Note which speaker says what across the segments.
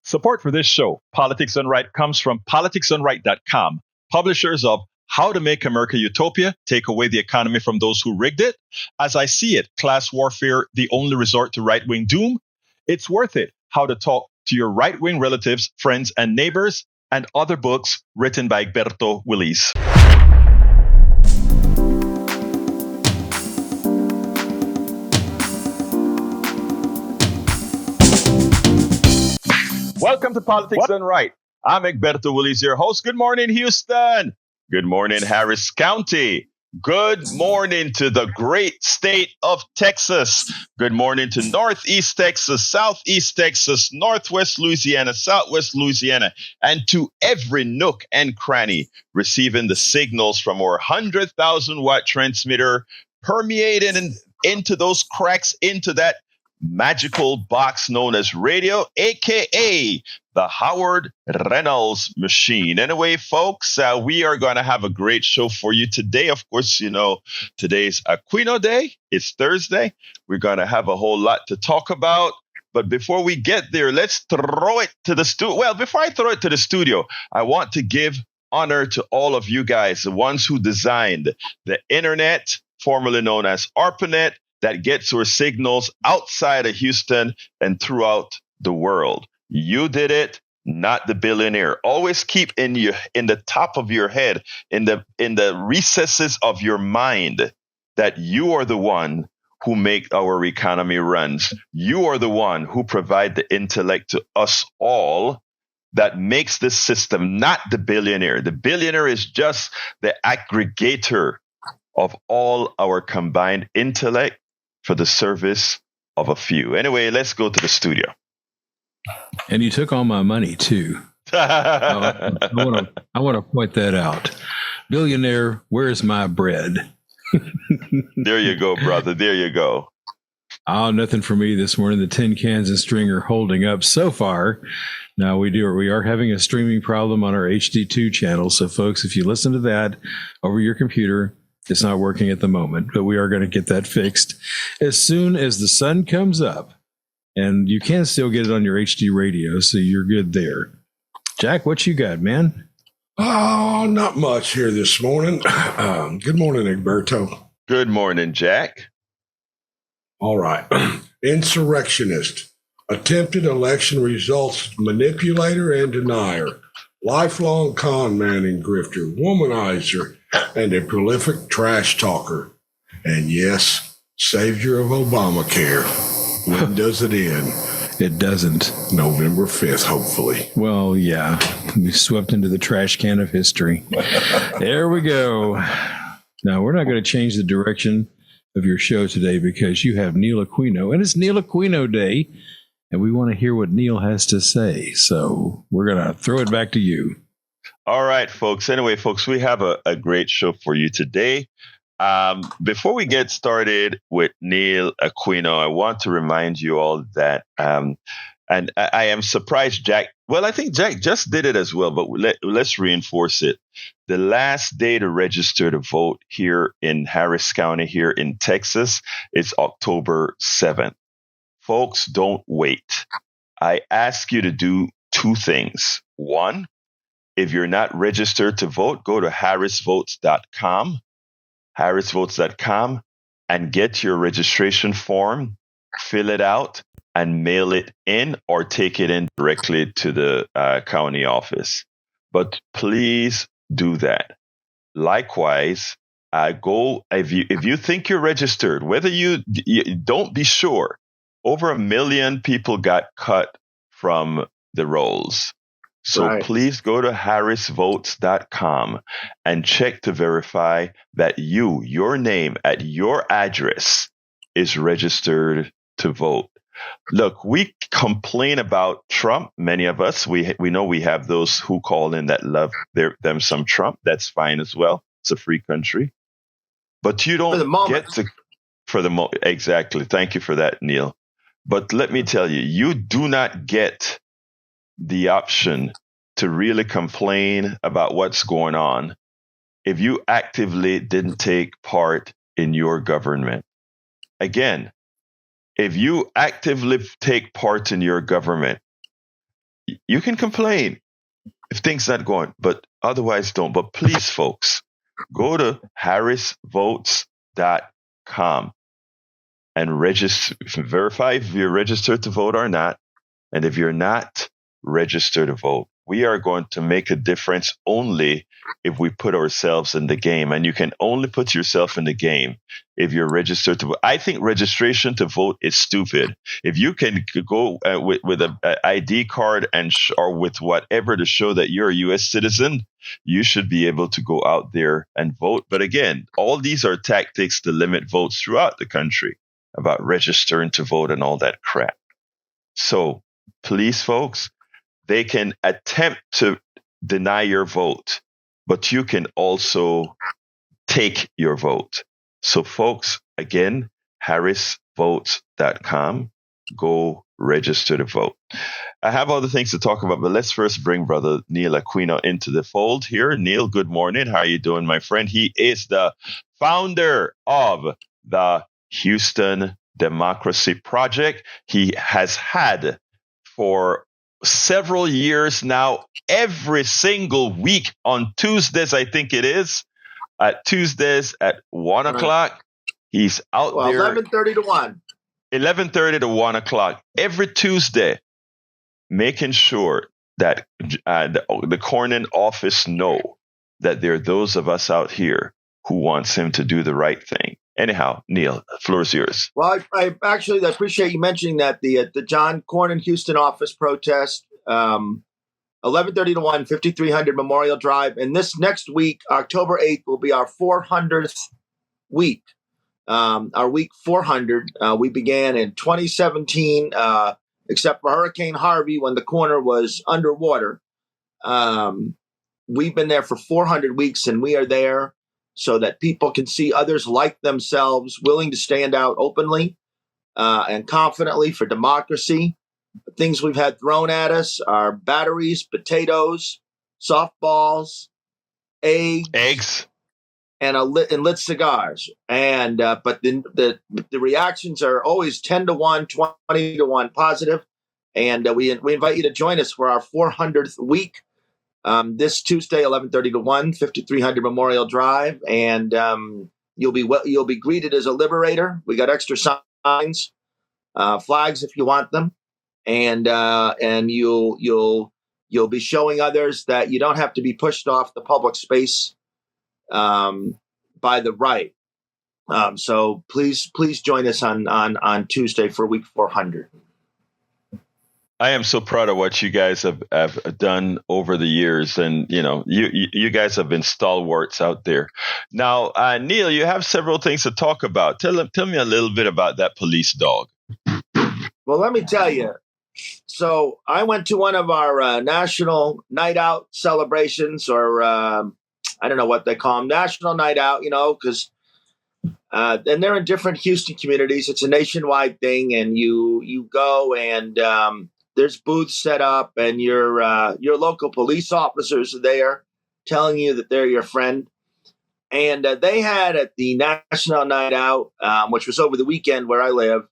Speaker 1: Support for this show, Politics Done Right, comes from politicsdoneright.com, publishers of How to Make America Utopia, Take Away the Economy from Those Who Rigged It, As I See It, Class Warfare, The Only Resort to Right-Wing Doom, It's Worth It, How to Talk to Your Right-Wing Relatives, Friends, and Neighbors, and other books written by Egberto, Willies. Welcome to Politics Done Right. I'm Egberto Willies, your host. Good morning, Houston. Good morning, Harris County. Good morning to the great state of Texas. Good morning to Northeast Texas, Southeast Texas, Northwest Louisiana, Southwest Louisiana, and to every nook and cranny receiving the signals from our 100,000 watt transmitter permeating into those cracks into that magical box known as radio, aka the Howard Reynolds machine. Anyway, folks, we are going to have a great show for you today. Of course, you know, today's Aquino Day. It's Thursday. We're going to have a whole lot to talk about. But before we get there, let's throw it to the studio. Well, before I throw it to the studio, I want to give honor to all of you guys, the ones who designed the internet, formerly known as ARPANET, that gets our signals outside of Houston and throughout the world. You did it, not the billionaire. Always keep in the top of your head, in the recesses of your mind, that you are the one who make our economy runs. You are the one who provide the intellect to us all that makes this system, not the billionaire. The billionaire is just the aggregator of all our combined intellect for the service of a few. Anyway, let's go to the studio.
Speaker 2: And you took all my money too. I want to point that out. Billionaire, where's my bread?
Speaker 1: There you go, brother. There you go.
Speaker 2: Oh, nothing for me this morning. The tin cans and string are holding up so far. Now we are having a streaming problem on our HD2 channel. So folks, if you listen to that over your computer, it's not working at the moment, but we are going to get that fixed as soon as the sun comes up. And you can still get it on your HD radio, so you're good there. Jack, what you got, man?
Speaker 3: Oh, not much here this morning. Good morning, Egberto.
Speaker 1: Good morning, Jack.
Speaker 3: All right. Insurrectionist. Attempted election results manipulator and denier. Lifelong con man and grifter. Womanizer. And a prolific trash talker. And yes, savior of Obamacare. When does it end?
Speaker 2: It doesn't.
Speaker 3: November 5th, hopefully.
Speaker 2: Well, yeah. We swept into the trash can of history. There we go. Now, we're not going to change the direction of your show today because you have Neil Aquino, and it's Neil Aquino Day, and we want to hear what Neil has to say. So we're going to throw it back to you.
Speaker 1: All right, folks. Anyway, folks, we have a great show for you today. Before we get started with Neil Aquino, I want to remind you all that, and I am surprised Jack, well, I think Jack just did it as well, but let's reinforce it. The last day to register to vote here in Harris County, here in Texas, is October 7th. Folks, don't wait. I ask you to do two things. One, if you're not registered to vote, go to harrisvotes.com, and get your registration form, fill it out, and mail it in or take it in directly to the county office. But please do that. Likewise, go if you think you're registered, whether you don't be sure. Over 1 million people got cut from the rolls. So right. Please go to harrisvotes.com and check to verify that your name at your address is registered to vote. Look, we complain about Trump. Many of us, we know we have those who call in that love them some Trump. That's fine as well. It's a free country. But you don't get to, for the moment. Exactly. Thank you for that, Neil. But let me tell you, you do not get the option to really complain about what's going on if you actively didn't take part in your government. Again, if you actively take part in your government, You can complain if things not going, but otherwise don't. But please, folks, go to harrisvotes.com and register, verify if you're registered to vote or not. And if you're not registered to vote, we are going to make a difference only if we put ourselves in the game. And you can only put yourself in the game if you're registered to vote. I think registration to vote is stupid. If you can go with an ID card or with whatever to show that you're a U.S. citizen, you should be able to go out there and vote. But again, all these are tactics to limit votes throughout the country about registering to vote and all that crap. So please, folks, they can attempt to deny your vote, but you can also take your vote. So, folks, again, harrisvotes.com. Go register to vote. I have other things to talk about, but let's first bring Brother Neil Aquino into the fold here. Neil, good morning. How are you doing, my friend? He is the founder of the Houston Democracy Project. He has had for several years now, every single week on Tuesdays, I think it is, at Tuesdays at 1 o'clock. He's out there.
Speaker 4: 11:30 to 1.
Speaker 1: 11:30 to 1 o'clock every Tuesday, making sure that the Cornyn office know that there are those of us out here who wants him to do the right thing. Anyhow, Neil, the floor is yours.
Speaker 4: Well, I actually appreciate you mentioning that the John Cornyn Houston office protest, 11:30 to 1, 5300 Memorial Drive. And this next week, October 8th, will be our 400th week. Our week 400. We began in 2017, except for Hurricane Harvey when the corner was underwater. We've been there for 400 weeks, and we are there so that people can see others like themselves willing to stand out openly and confidently for democracy. The things we've had thrown at us are batteries, potatoes, softballs, eggs, and lit cigars. And but the reactions are always 10 to 1, 20 to 1 positive. And we invite you to join us for our 400th week. This Tuesday, 11:30 to 1, 5300 Memorial Drive, and you'll be greeted as a liberator. We got extra signs, flags if you want them, and you'll be showing others that you don't have to be pushed off the public space by the right. So please join us on Tuesday for week 400.
Speaker 1: I am so proud of what you guys have done over the years, and you guys have been stalwarts out there. Now, Neil, you have several things to talk about. Tell me a little bit about that police dog.
Speaker 4: Well, let me tell you. So I went to one of our national night out celebrations, or I don't know what they call them, national night out. Because and they're in different Houston communities. It's a nationwide thing, and you go and there's booths set up, and your local police officers are there telling you that they're your friend. And they had at the National Night Out, which was over the weekend where I live,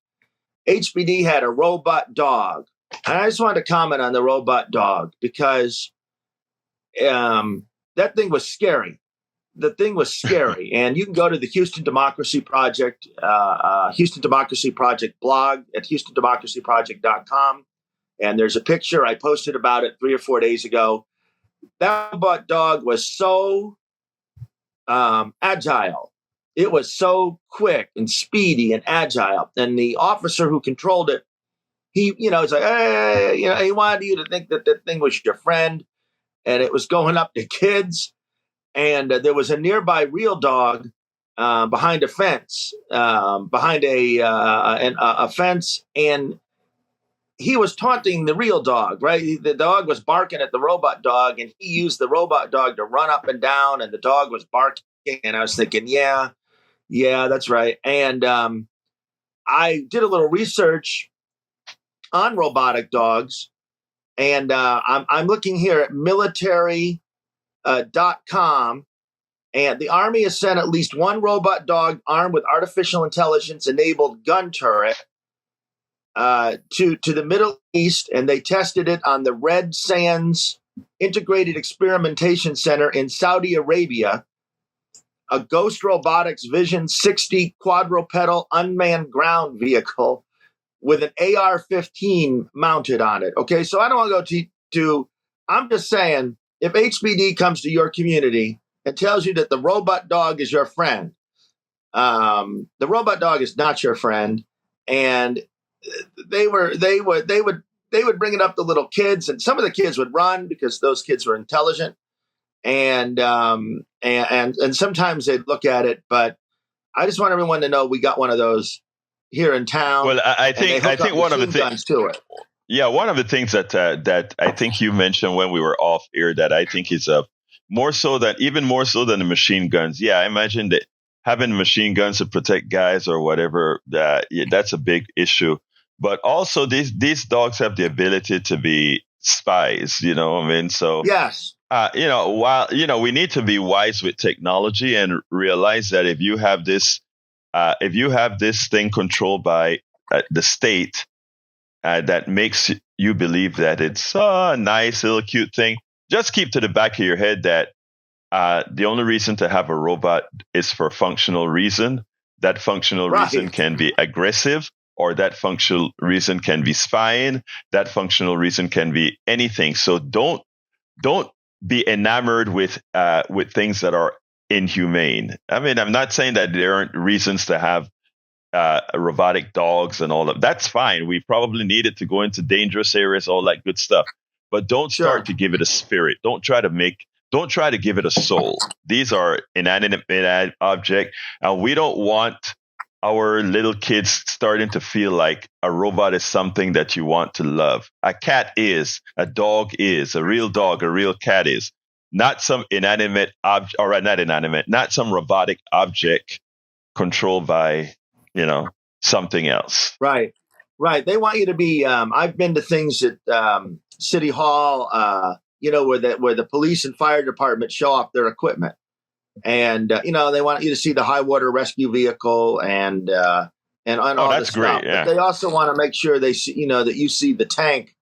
Speaker 4: HBD had a robot dog. And I just wanted to comment on the robot dog because that thing was scary. The thing was scary. And you can go to the Houston Democracy Project, Houston Democracy Project blog at HoustonDemocracyProject.com. And there's a picture. I posted about it 3 or 4 days ago. That robot dog was so agile. It was so quick and speedy and agile. And the officer who controlled it, he's like, hey, he wanted you to think that that thing was your friend. And it was going up to kids. And there was a nearby real dog behind a fence, behind a fence. And he was taunting the real dog, right? The dog was barking at the robot dog, and he used the robot dog to run up and down, and the dog was barking. And I was thinking, yeah, that's right. And I did a little research on robotic dogs, and I'm looking here at military.com, and the Army has sent at least one robot dog armed with artificial intelligence-enabled gun turret to the Middle East, and they tested it on the Red Sands Integrated Experimentation Center in Saudi Arabia. A Ghost Robotics Vision 60 quadrupedal unmanned ground vehicle with an AR-15 mounted on it. Okay, so I don't want to go to I'm just saying, if HPD comes to your community and tells you that the robot dog is your friend, the robot dog is not your friend, and they would bring it up to little kids, and some of the kids would run because those kids were intelligent, and sometimes they'd look at it. But I just want everyone to know we got one of those here in town.
Speaker 1: Well, I think one of the things
Speaker 4: to it.
Speaker 1: Yeah, one of the things that I think you mentioned when we were off air that I think is even more so than the machine guns. Yeah, I imagine that having machine guns to protect guys or whatever, that's a big issue. But also these dogs have the ability to be spies, you know what I mean? So
Speaker 4: yes.
Speaker 1: While we need to be wise with technology and realize that if you have this thing controlled by the state, that makes you believe that it's a nice little cute thing, just keep to the back of your head that the only reason to have a robot is for functional reason. That functional reason can be aggressive, or that functional reason can be spying. That functional reason can be anything. So don't be enamored with things that are inhumane. I mean, I'm not saying that there aren't reasons to have robotic dogs and all of that's fine. We probably need it to go into dangerous areas, all that good stuff. But don't start to give it a spirit. Don't try to give it a soul. These are inanimate object, and we don't want our little kids starting to feel like a robot is something that you want to love. A cat is, a dog is, a real dog, a real cat is. Not some inanimate object, or not inanimate, not some robotic object controlled by, something else.
Speaker 4: Right. They want you to be. I've been to things at City Hall, where the police and fire department show off their equipment, and they want you to see the high water rescue vehicle and all
Speaker 1: that's
Speaker 4: this
Speaker 1: great.
Speaker 4: stuff.
Speaker 1: Yeah.
Speaker 4: But they also want to make sure they see, that you see the tank.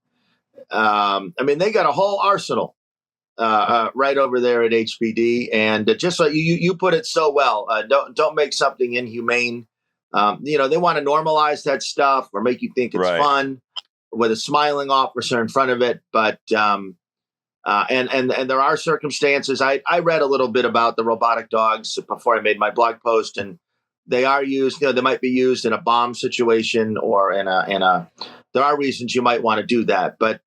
Speaker 4: They got a whole arsenal right over there at HPD, and just like you put it so well, don't make something inhumane. They want to normalize that stuff or make you think it's fun with a smiling officer in front of it. But and there are circumstances. I read a little bit about the robotic dogs before I made my blog post, and they are used. They might be used in a bomb situation or in a. There are reasons you might want to do that, but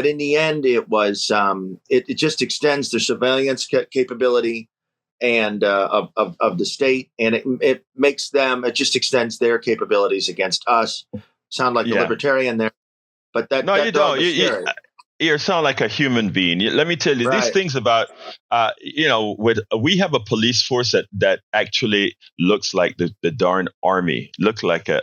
Speaker 4: in the end, it was it just extends the surveillance capability and of the state, and it makes them. It just extends their capabilities against us. Sound like a libertarian there, but that
Speaker 1: no,
Speaker 4: that
Speaker 1: you
Speaker 4: dog
Speaker 1: don't.
Speaker 4: is scary.
Speaker 1: You sound like a human being. Let me tell you these things about, we have a police force that actually looks like the darn army, look like a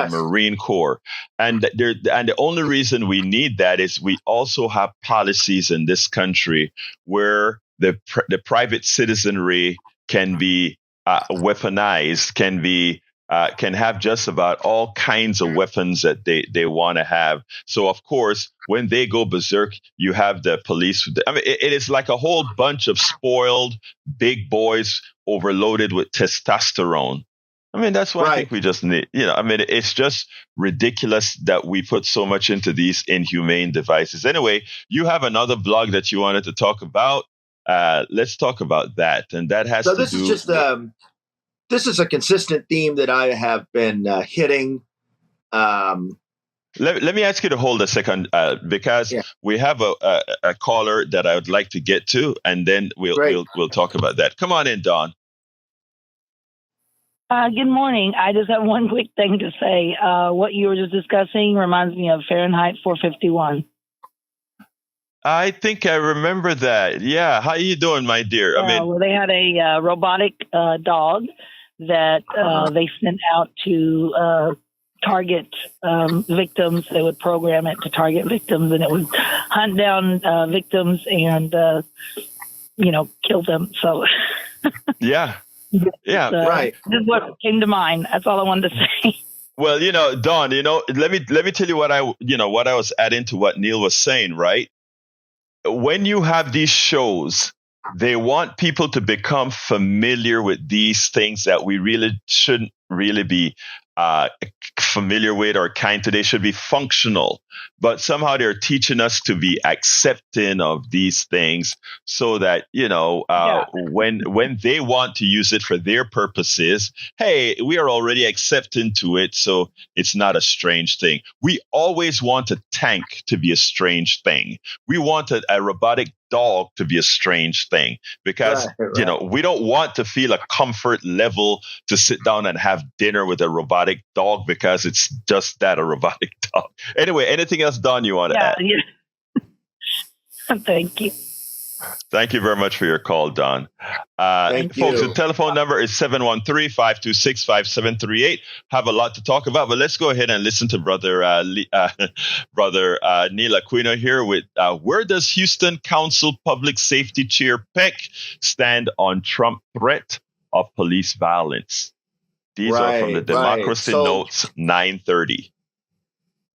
Speaker 1: Marine Corps, and the only reason we need that is we also have policies in this country where the private citizenry can be weaponized, can have just about all kinds of weapons that they want to have. So, of course, when they go berserk, you have the police. It is like a whole bunch of spoiled big boys overloaded with testosterone. That's what I think we just need. It's just ridiculous that we put so much into these inhumane devices. Anyway, you have another blog that you wanted to talk about. Let's talk about that. And that has
Speaker 4: this is a consistent theme that I have been hitting.
Speaker 1: Let me ask you to hold a second, because we have a caller that I would like to get to, and then we'll talk about that. Come on in, Dawn.
Speaker 5: Good morning. I just have one quick thing to say. What you were just discussing reminds me of Fahrenheit 451.
Speaker 1: I think I remember that. Yeah. How are you doing, my dear?
Speaker 5: Well, they had a robotic dog that they sent out to target victims. They would program it to target victims, and it would hunt down victims and, kill them. So,
Speaker 1: yeah.
Speaker 5: This is what came to mind. That's all I wanted to say.
Speaker 1: Well, Don, let me tell you what I was adding to what Neil was saying, right? When you have these shows, they want people to become familiar with these things that we really shouldn't really be familiar with or kind to. They should be functional, but somehow they're teaching us to be accepting of these things so that, when they want to use it for their purposes, hey, we are already accepting to it. So it's not a strange thing. We always want a tank to be a strange thing. We want a robotic dog to be a strange thing because,
Speaker 4: Right.
Speaker 1: we don't want to feel a comfort level to sit down and have dinner with a robotic dog because it's just that, a robotic dog. Anyway, anything else, Don, you want to add?
Speaker 5: Thank you.
Speaker 1: Thank you very much for your call, Don.
Speaker 4: Thank
Speaker 1: Folks,
Speaker 4: you.
Speaker 1: the telephone number is 713-526-5738. Have a lot to talk about, but let's go ahead and listen to Brother Neil Aquino here with where does Houston Council Public Safety Chair Peck stand on Trump threat of police violence? These are from the
Speaker 4: Right.
Speaker 1: Democracy
Speaker 4: So
Speaker 1: Notes 930.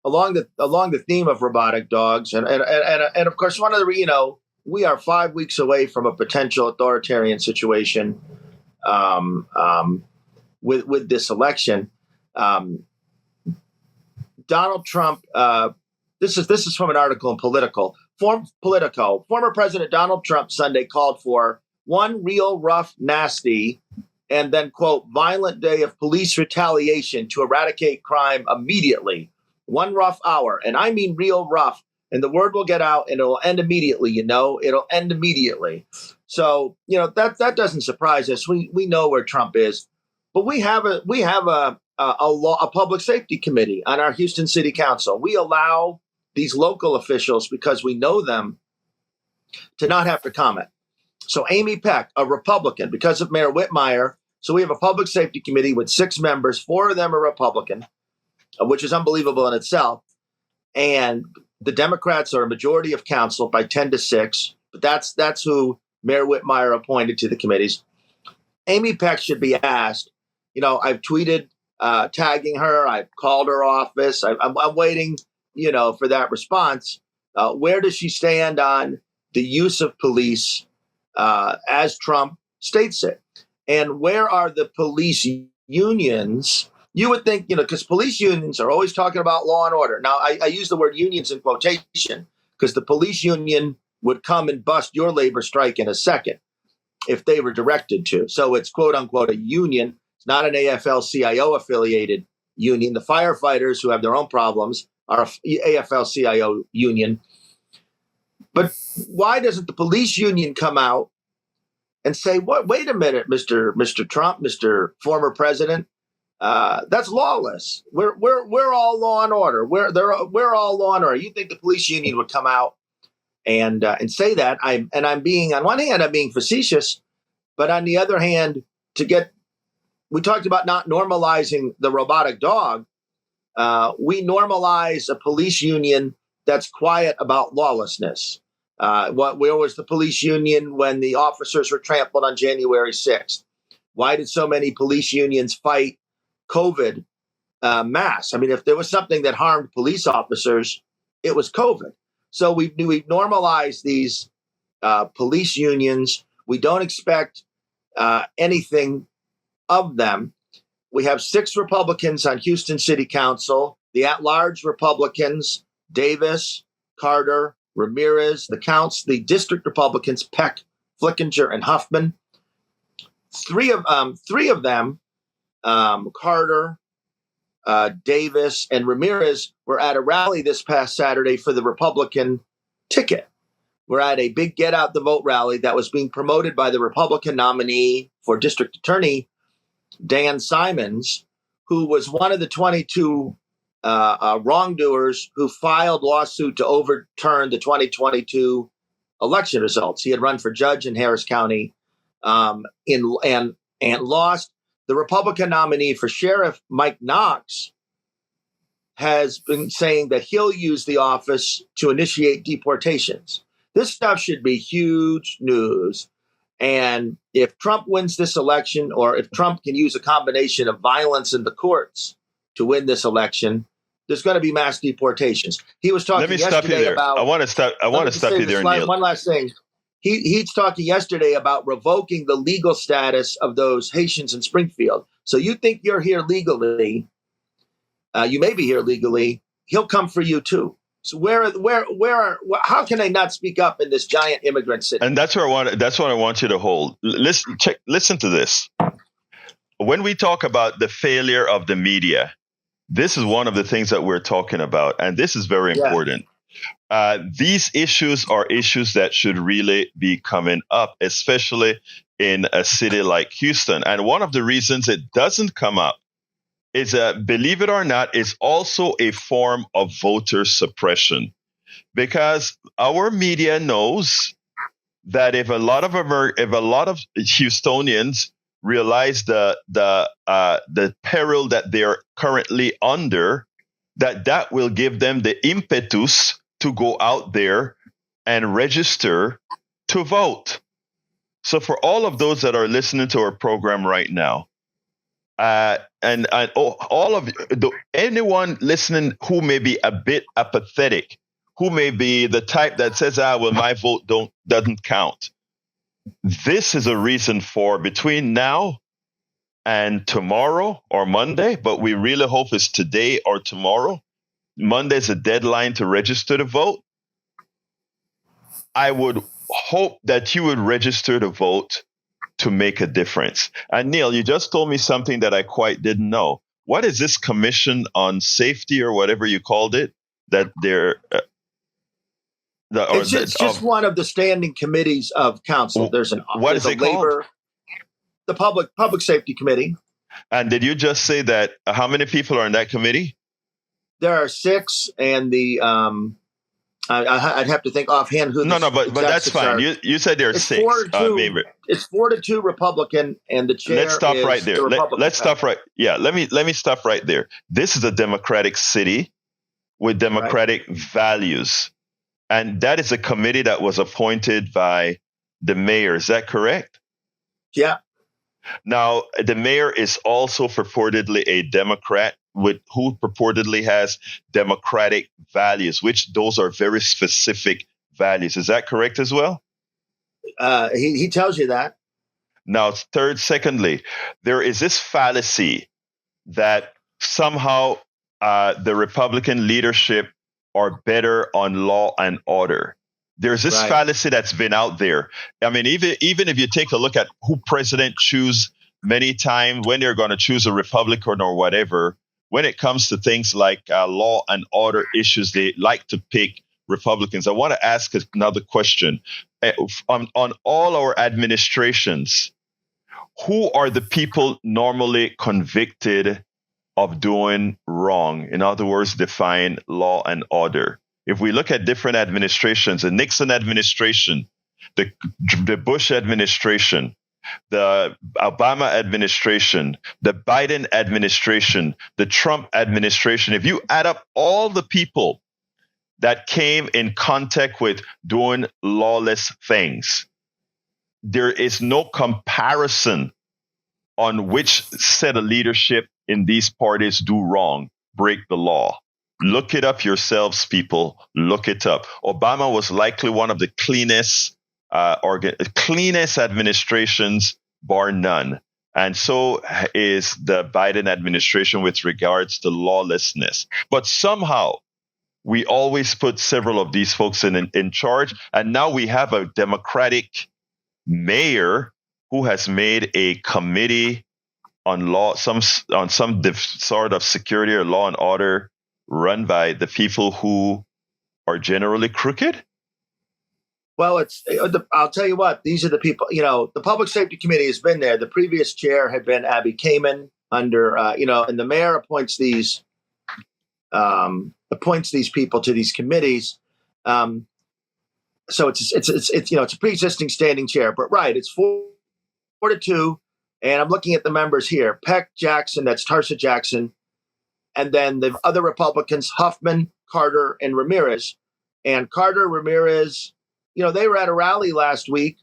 Speaker 4: along the theme of robotic dogs, and of course, one of the we are 5 weeks away from a potential authoritarian situation with this election. Donald Trump. This is from an article in Politico. Former President Donald Trump Sunday called for one real rough, nasty, and then, quote, violent day of police retaliation to eradicate crime immediately. One rough hour. And I mean real rough. And the word will get out and it'll end immediately, It'll end immediately. So, that doesn't surprise us. We know where Trump is. But we have a public safety committee on our Houston City Council. We allow these local officials, because we know them, to not have to comment. So Amy Peck, a Republican, because of Mayor Whitmire. So we have a public safety committee with 6 members. 4 of them are Republican, which is unbelievable in itself. And the Democrats are a majority of council by 10-6. But that's who Mayor Whitmire appointed to the committees. Amy Peck should be asked. I've tweeted tagging her. I've called her office. I'm waiting, for that response. Where does she stand on the use of police as Trump states it? And where are the police unions? You would think, because police unions are always talking about law and order. Now, I use the word unions in quotation because the police union would come and bust your labor strike in a second if they were directed to. So it's quote unquote a union. It's not an AFL-CIO affiliated union. The firefighters who have their own problems are a AFL-CIO union. But why doesn't the police union come out and say, wait a minute, Mr. Trump, Mr. former president, that's lawless. We're all law and order. We're all law and order. You think the police union would come out and say that? I'm being, on one hand, I'm being facetious, but on the other hand, we talked about not normalizing the robotic dog. We normalize a police union that's quiet about lawlessness. Where was the police union when the officers were trampled on January 6th? Why did so many police unions fight COVID masks? I mean, if there was something that harmed police officers, it was COVID. So we've normalized these police unions. We don't expect anything of them. We have 6 Republicans on Houston City Council. The at-large Republicans, Davis, Carter, Ramirez, the district Republicans, Peck, Flickinger, and Huffman. Three of them, Carter, Davis, and Ramirez, were at a rally this past Saturday for the Republican ticket. We're at a big get out the vote rally that was being promoted by the Republican nominee for district attorney, Dan Simons, who was one of the 22 wrongdoers who filed lawsuit to overturn the 2022 election results. He had run for judge in Harris County and lost. The Republican nominee for sheriff, Mike Knox, has been saying that he'll use the office to initiate deportations. This stuff should be huge news. And if Trump wins this election, or if Trump can use a combination of violence in the courts to win this election, there's going to be mass deportations. He was talking
Speaker 1: Let me stop you there.
Speaker 4: about.
Speaker 1: I want to stop you there, Neil.
Speaker 4: One last thing. He's talking yesterday about revoking the legal status of those Haitians in Springfield. So you think you're here legally? You may be here legally. He'll come for you too. So how can they not speak up in this giant immigrant city?
Speaker 1: And that's what I want you to hold. Listen to this. When we talk about the failure of the media, this is one of the things that we're talking about, and this is very important. These issues are issues that should really be coming up, especially in a city like Houston. And one of the reasons it doesn't come up is, believe it or not, is also a form of voter suppression, because our media knows that if a lot of Houstonians realize the peril that they're currently under, that will give them the impetus to go out there and register to vote. So for all of those that are listening to our program right now, and all of anyone listening who may be a bit apathetic, who may be the type that says, well, my vote doesn't count. This is a reason for between now and tomorrow or Monday, but we really hope it's today or tomorrow. Monday's a deadline to register to vote. I would hope that you would register to vote to make a difference. And Neil, you just told me something that I quite didn't know. What is this Commission on Safety or whatever you called it that they're...
Speaker 4: It's just one of the standing committees of council. There's a labor, the public safety committee.
Speaker 1: And did you just say that? How many people are in that committee?
Speaker 4: There are 6, and the I'd have to think offhand who.
Speaker 1: But that's fine. You said there are 6. Maybe
Speaker 4: it's 4-2 Republican, and the chair.
Speaker 1: Let's stop
Speaker 4: is
Speaker 1: right there.
Speaker 4: the
Speaker 1: Let's stop right. Yeah, let me stop right there. This is a democratic city with democratic values. And that is a committee that was appointed by the mayor. Is that correct?
Speaker 4: Yeah.
Speaker 1: Now, the mayor is also purportedly a Democrat who purportedly has democratic values, which those are very specific values. Is that correct as well?
Speaker 4: He tells you that.
Speaker 1: Now, secondly, there is this fallacy that somehow the Republican leadership are better on law and order. There's this fallacy that's been out there. I mean, even if you take a look at who president choose many times when they're going to choose a Republican or whatever, when it comes to things like law and order issues, they like to pick Republicans. I want to ask another question. On all our administrations, who are the people normally convicted of doing wrong? In other words, define law and order. If we look at different administrations, the Nixon administration, the Bush administration, the Obama administration, the Biden administration, the Trump administration, if you add up all the people that came in contact with doing lawless things, there is no comparison on which set of leadership in these parties do wrong, break the law. Look it up yourselves, people. Look it up. Obama was likely one of the cleanest administrations, bar none. And so is the Biden administration with regards to lawlessness. But somehow we always put several of these folks in charge. And now we have a Democratic mayor who has made a committee on law, some sort of security or law and order run by the people who are generally crooked?
Speaker 4: Well, I'll tell you what, these are the people, the Public Safety Committee has been there. The previous chair had been Abby Kamen under, and the mayor appoints these people to these committees. So it's a pre-existing standing chair, but it's 4-2. And I'm looking at the members here: Peck, Jackson, that's Tarsha Jackson. And then the other Republicans, Huffman, Carter, and Ramirez. And Carter, Ramirez, they were at a rally last week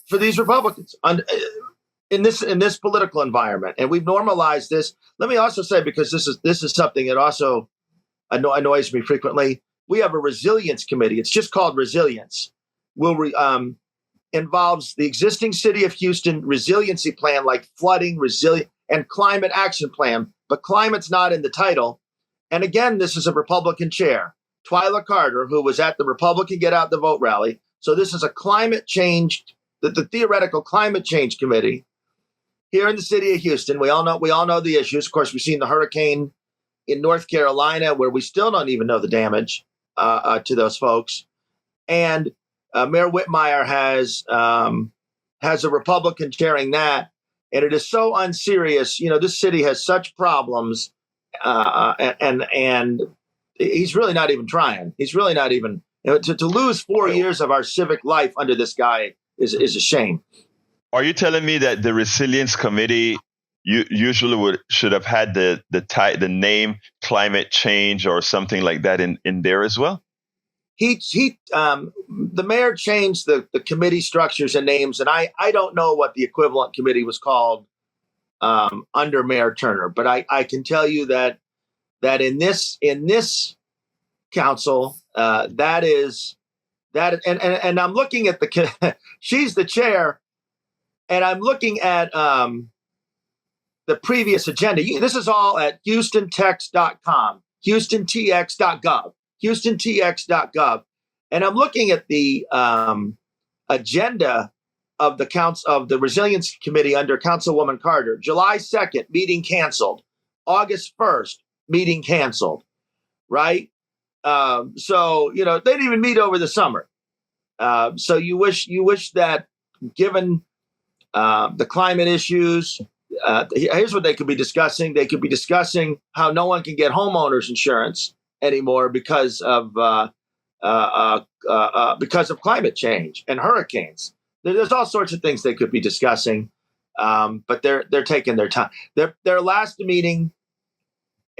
Speaker 4: for these Republicans. in this political environment, and we've normalized this. Let me also say, because this is something that also annoys me frequently. We have a resilience committee. It's just called resilience. Involves the existing city of Houston resiliency plan, like flooding, resilient, and climate action plan. But climate's not in the title. And again, this is a Republican chair, Twyla Carter, who was at the Republican Get Out the Vote rally. So this is a climate change, the theoretical climate change committee here in the city of Houston. We all know the issues. Of course, we've seen the hurricane in North Carolina, where we still don't even know the damage to those folks. And Mayor Whitmire has a Republican chairing that, and it is so unserious. You know, this city has such problems, and he's really not even trying. He's really not even to lose 4 years of our civic life under this guy is a shame.
Speaker 1: Are you telling me that the Resilience Committee usually should have had the name climate change or something like that in there as well? The mayor changed the committee structures and names, and I don't know what the equivalent committee was called under Mayor Turner, but I can tell you that in this council that and I'm looking at she's the chair, and I'm looking at the previous agenda. This is all at HoustonTex.com, HoustonTX.gov. HoustonTX.gov, and I'm looking at the agenda of the Resilience Committee under Councilwoman Carter. July 2nd, meeting canceled. August 1st, meeting canceled. Right? So they didn't even meet over the summer. So you wish that, given the climate issues, here's what they could be discussing. They could be discussing how no one can get homeowners insurance anymore because of climate change and hurricanes. There's all sorts of things they could be discussing, but they're taking their time. Their last meeting,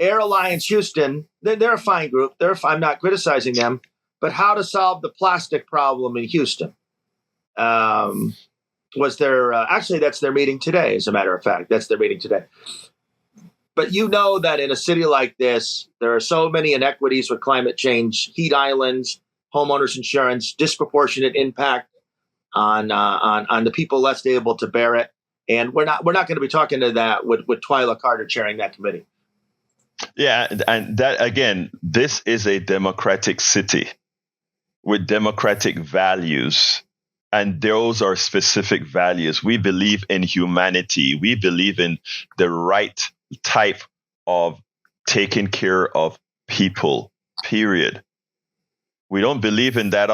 Speaker 1: Air Alliance Houston, they're a fine group. I'm not criticizing them, but how to solve the plastic problem in Houston was their actually that's their meeting today. As a matter of fact, that's their meeting today. But you know that in a city like this, there are so many inequities with climate change, heat islands, homeowners insurance, disproportionate impact on the people less able to bear it. And we're not going to be talking to that with Twyla Carter chairing that committee. Yeah, and that again, this is a democratic city with democratic values. And those are specific values. We believe in humanity. We believe in the right type of taking care of people, period. We don't believe in that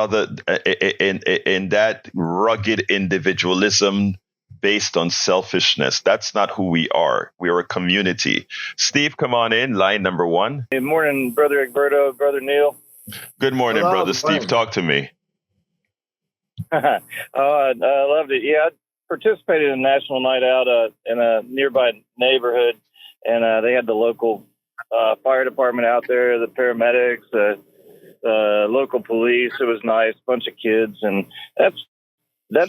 Speaker 1: in that rugged individualism based on selfishness. That's not who we are. We are a community. Steve, come on in, line number 1.
Speaker 6: Good morning, Brother Egberto, Brother Neil.
Speaker 1: Good morning,
Speaker 4: Hello,
Speaker 1: Brother
Speaker 4: good morning.
Speaker 1: Steve. Talk to me.
Speaker 6: I loved it. Yeah, I participated in a national night out in a nearby neighborhood, and they had the local fire department out there, the paramedics, the local police. It was nice, bunch of kids, and that's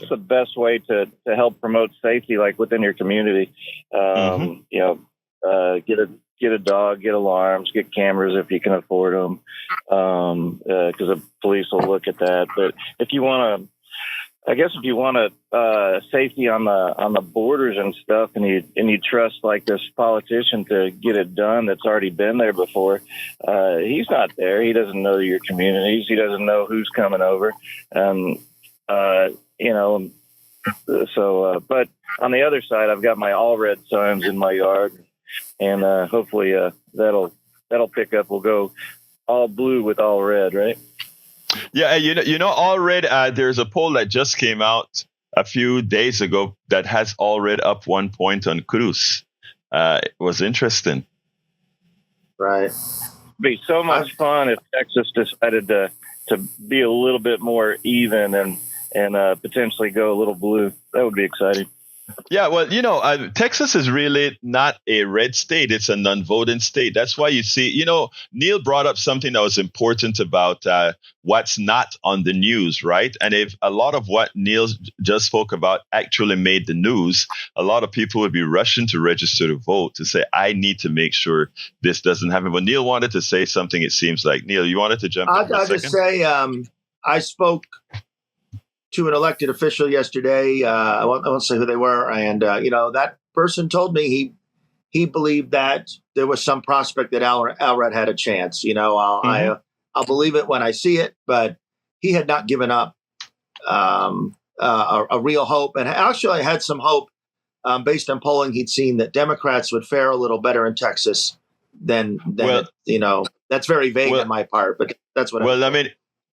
Speaker 6: the best way to help promote safety, like within your community. Get a dog, get alarms, get cameras if you can afford them, because the police will look at that. But if you want to, safety on the borders and stuff, and you trust like this politician to get it done that's already been there before, he's not there. He doesn't know your communities. He doesn't know who's coming over, So, but on the other side, I've got my all red signs in my yard, and hopefully that'll pick up. We'll go all blue with all red, right?
Speaker 1: Yeah, all red. There's a poll that just came out a few days ago that has all red up 1 point on Cruz. It was interesting.
Speaker 4: Right.
Speaker 6: It'd be so much fun if Texas decided to be a little bit more even and potentially go a little blue. That would be exciting.
Speaker 1: Yeah, well, Texas is really not a red state. It's a non-voting state. That's why you see, Neil brought up something that was important about what's not on the news, right? And if a lot of what Neil just spoke about actually made the news, a lot of people would be rushing to register to vote to say, I need to make sure this doesn't happen. But Neil wanted to say something, it seems like. Neil, you wanted to jump in for a
Speaker 4: I'll
Speaker 1: second?
Speaker 4: just say I spoke to an elected official yesterday. I won't say who they were. And, that person told me he believed that there was some prospect that Alred had a chance. I'll believe it when I see it, but he had not given up a real hope. And actually I had some hope based on polling he'd seen that Democrats would fare a little better in Texas than that's very vague on my part, but that's what
Speaker 1: I mean,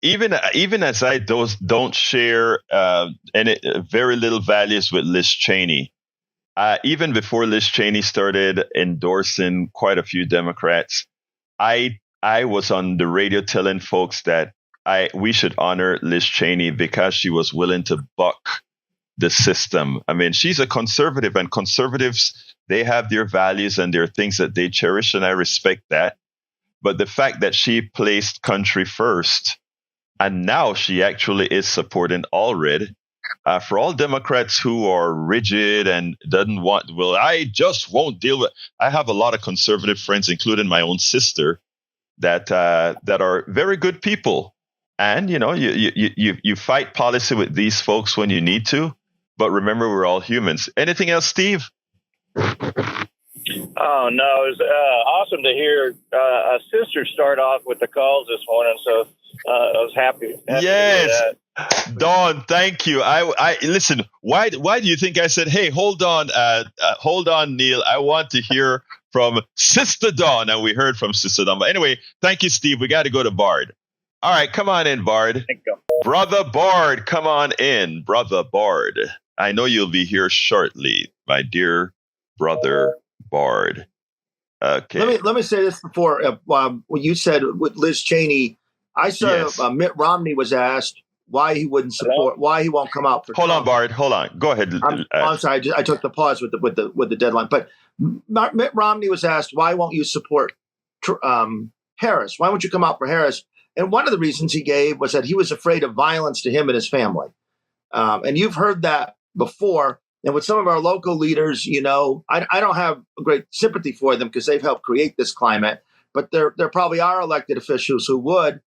Speaker 1: even as I don't share any very little values with Liz Cheney, even before Liz Cheney started endorsing quite a few Democrats, I was on the radio telling folks that we should honor Liz Cheney because she was willing to buck the system. I mean, she's a conservative, and conservatives, they have their values and their things that they cherish, and I respect that. But the fact that she placed country first, and now she actually is supporting Allred. For all Democrats who are rigid and I just won't deal with. I have a lot of conservative friends, including my own sister, that are very good people. And you fight policy with these folks when you need to, but remember, we're all humans. Anything else, Steve?
Speaker 6: Oh no, it was awesome to hear a sister start off with the calls this morning. So I was happy.
Speaker 1: Yes,
Speaker 6: to hear that.
Speaker 1: Dawn, thank you. I listen. Why do you think I said, "Hey, hold on, Neil. I want to hear from Sister Dawn," and we heard from Sister Dawn. But anyway, thank you, Steve. We got to go to Bard. All right, come on in, Bard.
Speaker 6: Thank you.
Speaker 1: Brother Bard, come on in, Brother Bard. I know you'll be here shortly, my dear brother Bard. Okay.
Speaker 4: Let me say this before what you said with Liz Cheney. I saw
Speaker 1: Yes.
Speaker 4: Mitt Romney was asked why he wouldn't support, why he won't come out for.
Speaker 1: Hold
Speaker 4: Trump.
Speaker 1: on, Bard. Hold on. Go ahead.
Speaker 4: I'm sorry. I took the pause with the deadline. But Mitt Romney was asked, why won't you support Harris? Why won't you come out for Harris? And one of the reasons he gave was that he was afraid of violence to him and his family. And you've heard that before. And with some of our local leaders, I don't have great sympathy for them because they've helped create this climate. But there probably are elected officials who would,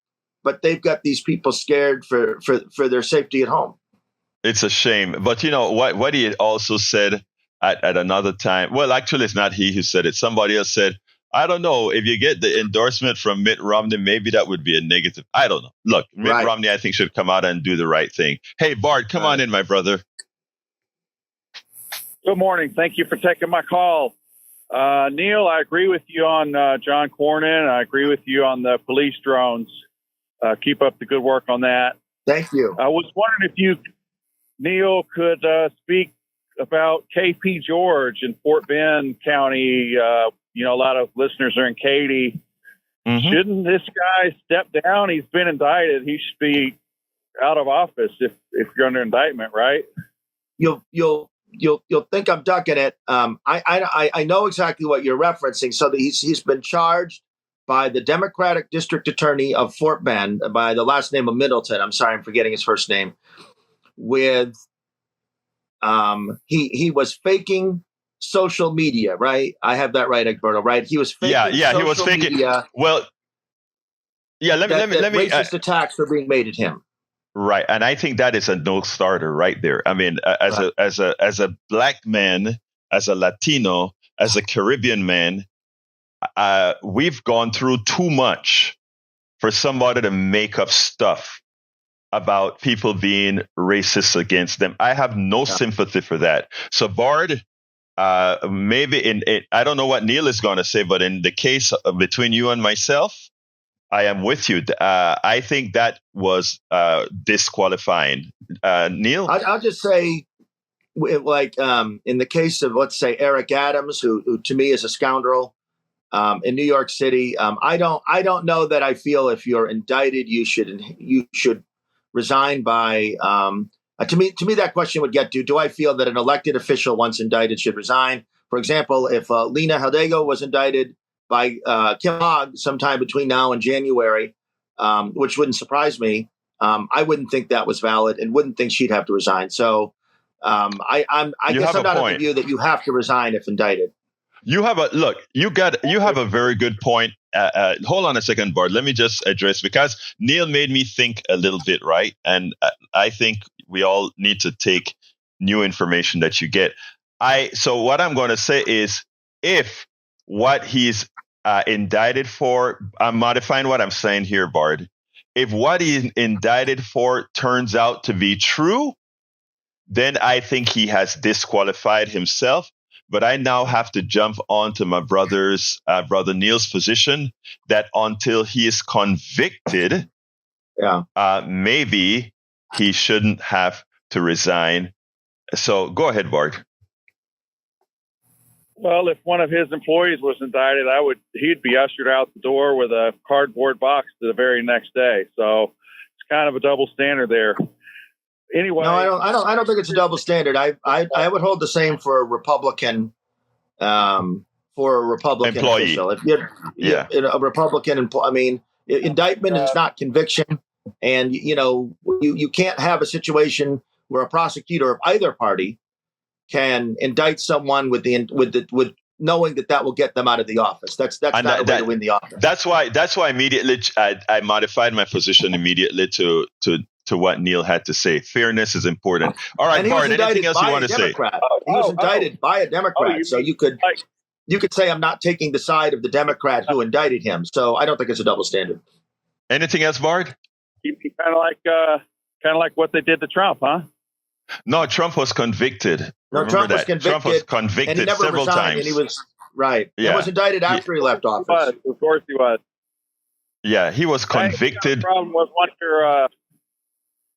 Speaker 4: but they've got these people scared for their safety at home.
Speaker 1: It's a shame. But what he also said at another time. Well, actually, it's not he who said it. Somebody else said, I don't know, if you get the endorsement from Mitt Romney, maybe that would be a negative. I don't know. Look, Mitt Romney, I think, should come out and do the right thing. Hey, Bart, come on in, my brother.
Speaker 7: Good morning. Thank you for taking my call. Neil, I agree with you on John Cornyn. I agree with you on the police drones. Keep up the good work on that.
Speaker 4: Thank you.
Speaker 7: I was wondering if you, Neil, could speak about KP George in Fort Bend County. A lot of listeners are in Katy. Mm-hmm. Shouldn't this guy step down? He's been indicted. He should be out of office if you're under indictment, right?
Speaker 4: You'll think I'm ducking it. I know exactly what you're referencing. So that he's been charged by the Democratic District Attorney of Fort Bend by the last name of Middleton. I'm sorry, I'm forgetting his first name. With he was faking social media, right? I have that right, Egberto, right? He was faking.
Speaker 1: Yeah, he was faking.
Speaker 4: Media.
Speaker 1: Well, yeah. Let me.
Speaker 4: Racist attacks are being made at him.
Speaker 1: Right, and I think that is a no-starter right there. I mean, as a black man, as a Latino, as a Caribbean man, we've gone through too much for somebody to make up stuff about people being racist against them. I have no sympathy for that. So, Bard, maybe I don't know what Neil is going to say, but in the case between you and myself, I am with you. I think that was disqualifying. Neil?
Speaker 4: I'll just say, in the case of, let's say, Eric Adams, who to me is a scoundrel in New York City, I don't know that I feel if you're indicted, you should resign by To me, that question would get to: do I feel that an elected official once indicted should resign? For example, if Lena Hidalgo was indicted by Kim Hogg sometime between now and January, which wouldn't surprise me, I wouldn't think that was valid and wouldn't think she'd have to resign. So I guess I'm not of the view that you have to resign if indicted.
Speaker 1: You have a look. You have a very good point. Hold on a second, Bart. Let me just address, because Neil made me think a little bit, right? And I think we all need to take new information that you get. So what I'm going to say is, if what he's indicted for, I'm modifying what I'm saying here, Bart. If what he's indicted for turns out to be true, then I think he has disqualified himself. But I now have to jump onto my brother Neil's position that until he is convicted, maybe he shouldn't have to resign. So go ahead, Bart.
Speaker 7: Well, if one of his employees was indicted, he'd be ushered out the door with a cardboard box the very next day. So it's kind of a double standard there. Anyway,
Speaker 4: no, I don't think it's a double standard. I would hold the same for a Republican,
Speaker 1: Employee.
Speaker 4: official. If a Republican, indictment is not conviction, and you can't have a situation where a prosecutor of either party can indict someone with knowing that will get them out of the office. That's not a way to win the office.
Speaker 1: That's why immediately I modified my position immediately to what Neil had to say. Fairness is important. All right, Bart, anything else you want to say?
Speaker 4: He was indicted by a Democrat, so you could say I'm not taking the side of the Democrat who indicted him. So I don't think it's a double standard.
Speaker 1: Anything else, Bart?
Speaker 7: Kind of like what they did to Trump, huh?
Speaker 1: No, Trump was convicted.
Speaker 4: No, Trump was convicted, and he never
Speaker 1: several
Speaker 4: resigned,
Speaker 1: times.
Speaker 4: And he was right.
Speaker 1: Yeah.
Speaker 4: He was indicted after he left office.
Speaker 7: Of course he was.
Speaker 1: Yeah, he was convicted.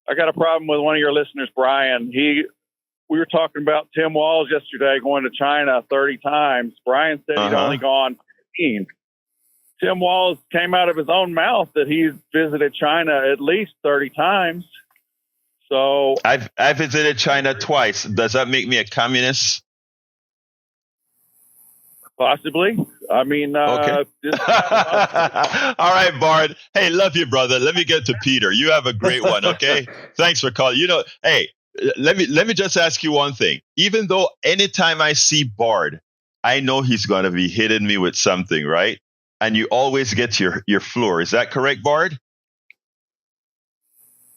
Speaker 7: I got a problem with one of your listeners, Brian. We were talking about Tim Walz yesterday going to China 30 times. Brian said he'd only gone 15. Tim Walz came out of his own mouth that he's visited China at least 30 times. So
Speaker 1: I visited China twice. Does that make me a communist?
Speaker 7: Possibly.
Speaker 1: Okay. All right, Bart. Hey, love you, brother. Let me get to Peter. You have a great one, okay? Thanks for calling. Hey, let me just ask you one thing. Even though anytime I see Bart, I know he's going to be hitting me with something, right? And you always get your floor. Is that correct, Bart?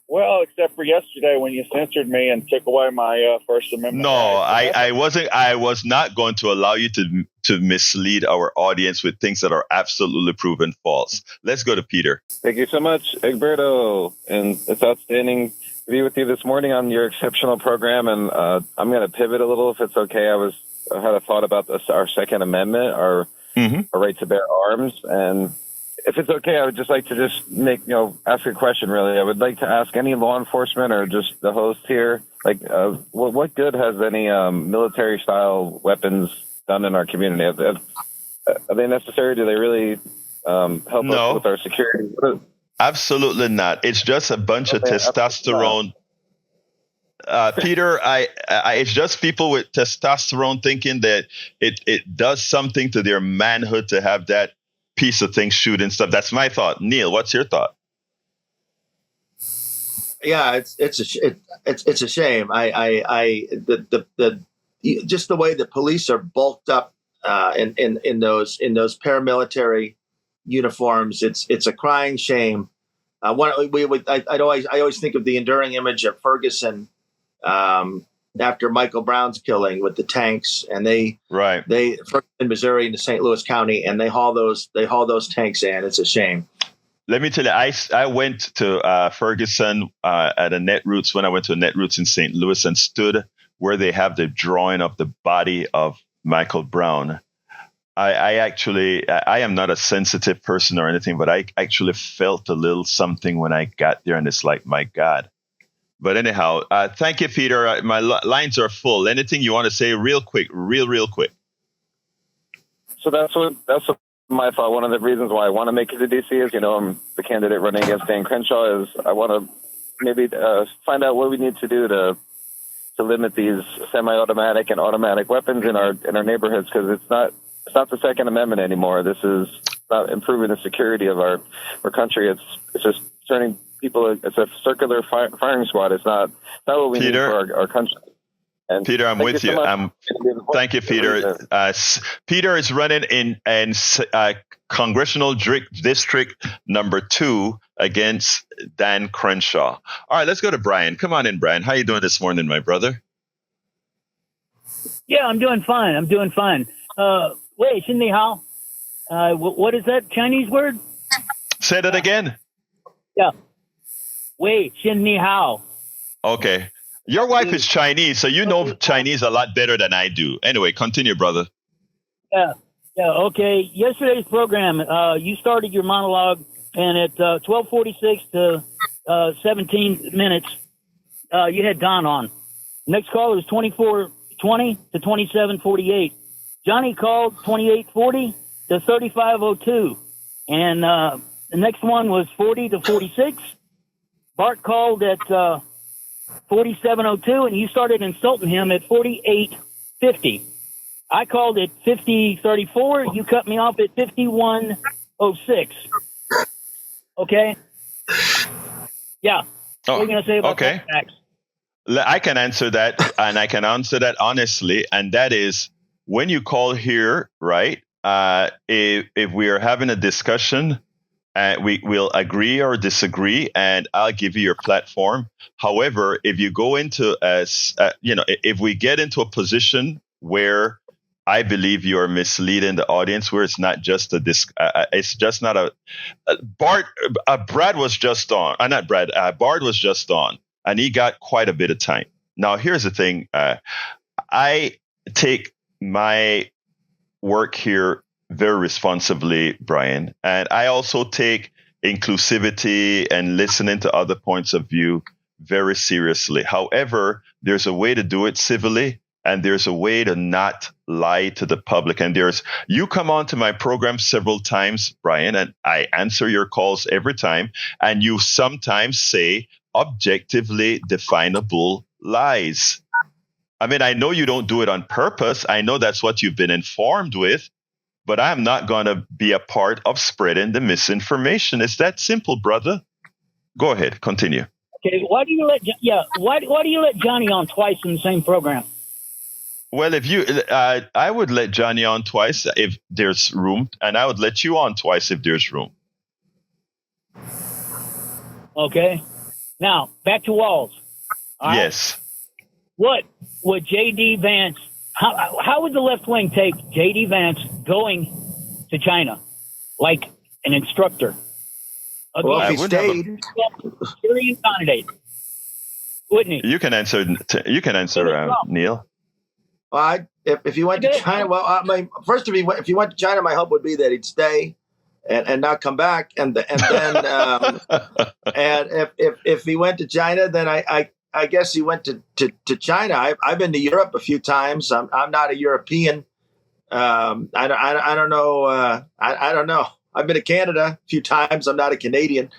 Speaker 7: Well, except for yesterday when you censored me and took away my First Amendment.
Speaker 1: No, I wasn't. I was not going to allow you to mislead our audience with things that are absolutely proven false. Let's go to Peter.
Speaker 8: Thank you so much, Egberto. And it's outstanding to be with you this morning on your exceptional program. And I'm going to pivot a little, if it's okay. I had a thought about our Second Amendment, our right to bear arms. And if it's okay, I would just like to ask a question, really. I would like to ask any law enforcement or just the host here, what good has any military-style weapons done in our community? Are they necessary? Do they really help us with our security?
Speaker 1: Absolutely not. It's just a bunch of testosterone. Peter, it's just people with testosterone thinking that it does something to their manhood to have that piece of thing shoot and stuff. That's my thought. Neil, what's your thought?
Speaker 4: Yeah, it's a shame. Just the way the police are bulked up in those paramilitary uniforms, it's a crying shame. I always think of the enduring image of Ferguson after Michael Brown's killing with the tanks, and they in Missouri into St. Louis County, and they haul those tanks in. It's a shame.
Speaker 1: Let me tell you, I went to Ferguson at a Netroots when I went to a Netroots in St. Louis and stood where they have the drawing of the body of Michael Brown. I am not a sensitive person or anything, but I actually felt a little something when I got there, and it's like, my God. But anyhow, thank you, Peter. My lines are full. Anything you want to say real quick?
Speaker 8: So that's my thought. One of the reasons why I want to make it to D.C. is, I'm the candidate running against Dan Crenshaw. Is I want to maybe find out what we need to do to limit these semi-automatic and automatic weapons in our neighborhoods, because it's not the Second Amendment anymore. This is not improving the security of our country. It's just turning people. It's a circular firing squad. It's not what we need for our country. And
Speaker 1: Peter, I'm with you. Thank you, Peter. Peter is running in Congressional District number 2 against Dan Crenshaw. All right, let's go to Brian. Come on in, Brian. How you doing this morning, my brother?
Speaker 9: Yeah, I'm doing fine. Wait, Xin Ni Hao. What is that Chinese word?
Speaker 1: Say that again.
Speaker 9: Yeah. Wait, Xin Ni Hao.
Speaker 1: Okay. Your wife is Chinese, so you know Chinese a lot better than I do. Anyway, continue, brother.
Speaker 9: Yeah, okay. Yesterday's program, you started your monologue, and at 12:46 to 17 minutes, you had Don on. Next call was 24:20 to 27:48. Johnny called 28:40 to 35:02, and the next one was 40 to 46. Bart called at 47:02, and you started insulting him at 48:50. I called at 50:34. You cut me off at 51:06. Okay. Yeah. What are you going to say about that, Max?
Speaker 1: I can answer that, and I can answer that honestly. And that is, when you call here, right? If we are having a discussion, we'll agree or disagree, and I'll give you your platform. However, if you go into if we get into a position where I believe you are misleading the audience, where it's not just it's just not a Brad was just on, not Brad, Bard was just on, and he got quite a bit of time. Now, here's the thing: I take my work here very responsibly, Brian, and I also take inclusivity and listening to other points of view very seriously. However, there's a way to do it civilly, and there's a way to not lie to the public. And you come on to my program several times, Brian, and I answer your calls every time, and you sometimes say objectively definable lies. I mean, I know you don't do it on purpose. I know that's what you've been informed with, but I'm not going to be a part of spreading the misinformation. It's that simple, brother. Go ahead, continue.
Speaker 9: Okay, why do you let Johnny on twice in the same program?
Speaker 1: Well, I would let Johnny on twice if there's room, and I would let you on twice if there's room.
Speaker 9: Okay. Now, back to Walz. Right?
Speaker 1: Yes.
Speaker 9: What would JD Vance, how would the left wing take JD Vance going to China like an instructor?
Speaker 4: Well, if he stayed.
Speaker 9: Syrian candidate. Wouldn't he?
Speaker 1: You can answer, Neil.
Speaker 4: Well, if he went to China, first, if he went to China, my hope would be that he'd stay and not come back, and then and if he went to China, then I guess he went to China. I've been to Europe a few times. I'm not a European. I don't know. I don't know. I've been to Canada a few times. I'm not a Canadian.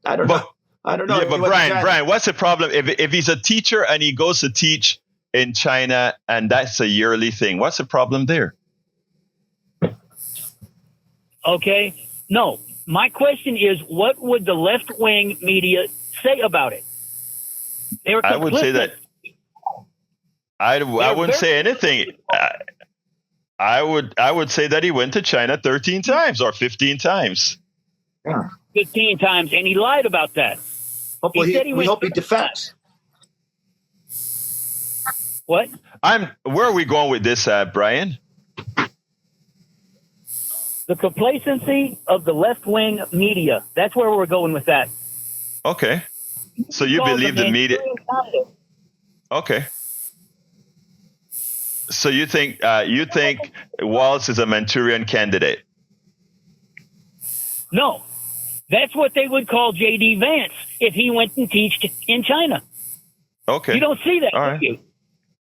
Speaker 4: I don't know.
Speaker 1: Yeah, but Brian, what's the problem? If he's a teacher and he goes to teach in China and that's a yearly thing, what's the problem there?
Speaker 9: Okay. No, my question is, what would the left-wing media say about it?
Speaker 1: I would say that I wouldn't say anything. I would say that he went to China 13 times or 15 times.
Speaker 9: 15 times, and he lied about that.
Speaker 4: We hope he defects.
Speaker 9: What?
Speaker 1: Where are we going with this, Brian?
Speaker 9: The complacency of the left-wing media. That's where we're going with that.
Speaker 1: Okay. So you believe the media? Okay. So you think Walz is a Manchurian candidate?
Speaker 9: No, that's what they would call JD Vance if he went and taught in China.
Speaker 1: Okay.
Speaker 9: You don't see that,
Speaker 1: all right.
Speaker 9: do you?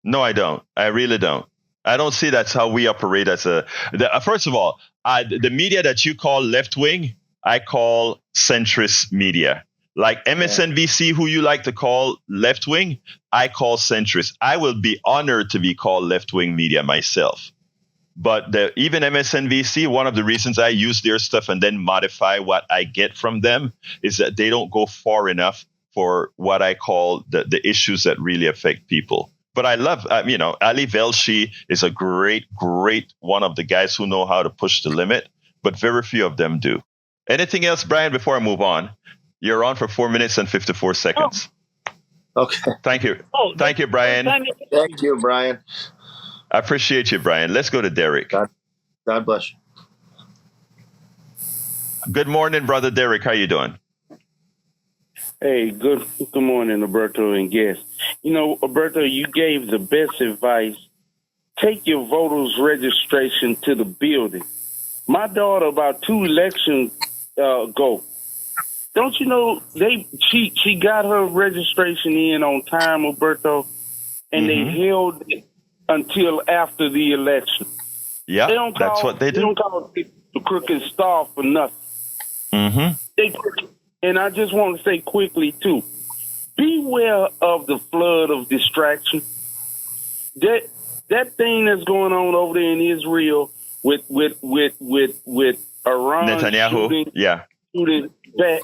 Speaker 1: No, I don't. I really don't. I don't see that's how we operate as first of all, the media that you call left wing, I call centrist media. Like MSNBC, who you like to call left wing, I call centrist. I will be honored to be called left wing media myself. But even MSNBC, one of the reasons I use their stuff and then modify what I get from them is that they don't go far enough for what I call the issues that really affect people. But I love, Ali Velshi is a great one of the guys who know how to push the limit, but very few of them do. Anything else, Brian, before I move on? You're on for 4 minutes and 54 seconds.
Speaker 4: Okay.
Speaker 1: Thank you. Thank you, Brian.
Speaker 4: Thank you, Brian.
Speaker 1: I appreciate you, Brian. Let's go to Derek.
Speaker 4: God bless you.
Speaker 1: Good morning, brother Derek. How you doing?
Speaker 10: Hey, good morning, Egberto and guests. Egberto, you gave the best advice. Take your voters' registration to the building. My daughter, about 2 elections ago, don't you know she got her registration in on time, Egberto, and they held it until after the election.
Speaker 1: Yeah, that's what they do.
Speaker 10: They don't call it the crooked star for nothing. And I just want to say quickly too, beware of the flood of distraction. That thing that's going on over there in Israel with Iran
Speaker 1: Netanyahu,
Speaker 10: shooting back.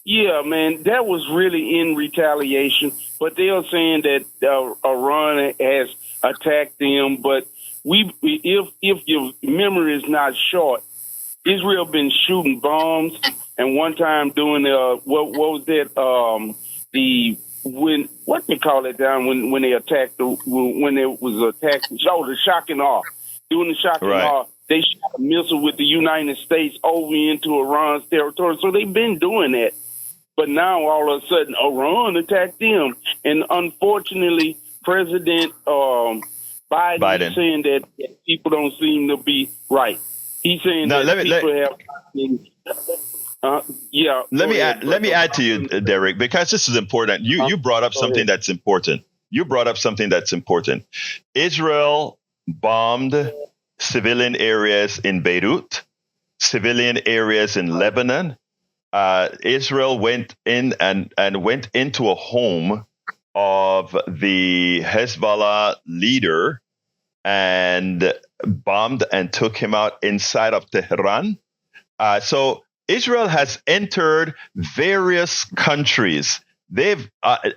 Speaker 10: Yeah, man, that was really in retaliation. But they are saying that Iran has attacked them. But if your memory is not short, Israel been shooting bombs, and one time doing what was that? What they call it down when they attacked when there was attack? The shock and awe. Doing the shock and awe, they shot a missile with the United States over into Iran's territory. So they've been doing that. But now all of a sudden, Iran attacked them, and unfortunately, President Biden is saying that people don't seem to be right. He's saying that people have.
Speaker 1: Let me add to you, Derek, because this is important. You brought up something that's important. Israel bombed civilian areas in Beirut, civilian areas in Lebanon. Israel went in and went into a home of the Hezbollah leader and bombed and took him out inside of Tehran. So Israel has entered various countries. They've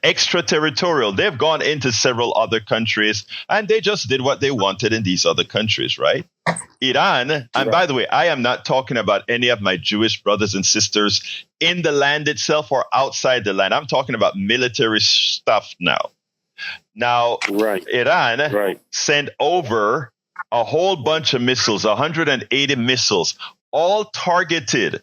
Speaker 1: extraterritorial. They've gone into several other countries, and they just did what they wanted in these other countries, right? Iran, and by the way, I am not talking about any of my Jewish brothers and sisters in the land itself or outside the land. I'm talking about military stuff now. Now, Iran sent over a whole bunch of missiles, 180 missiles, all targeted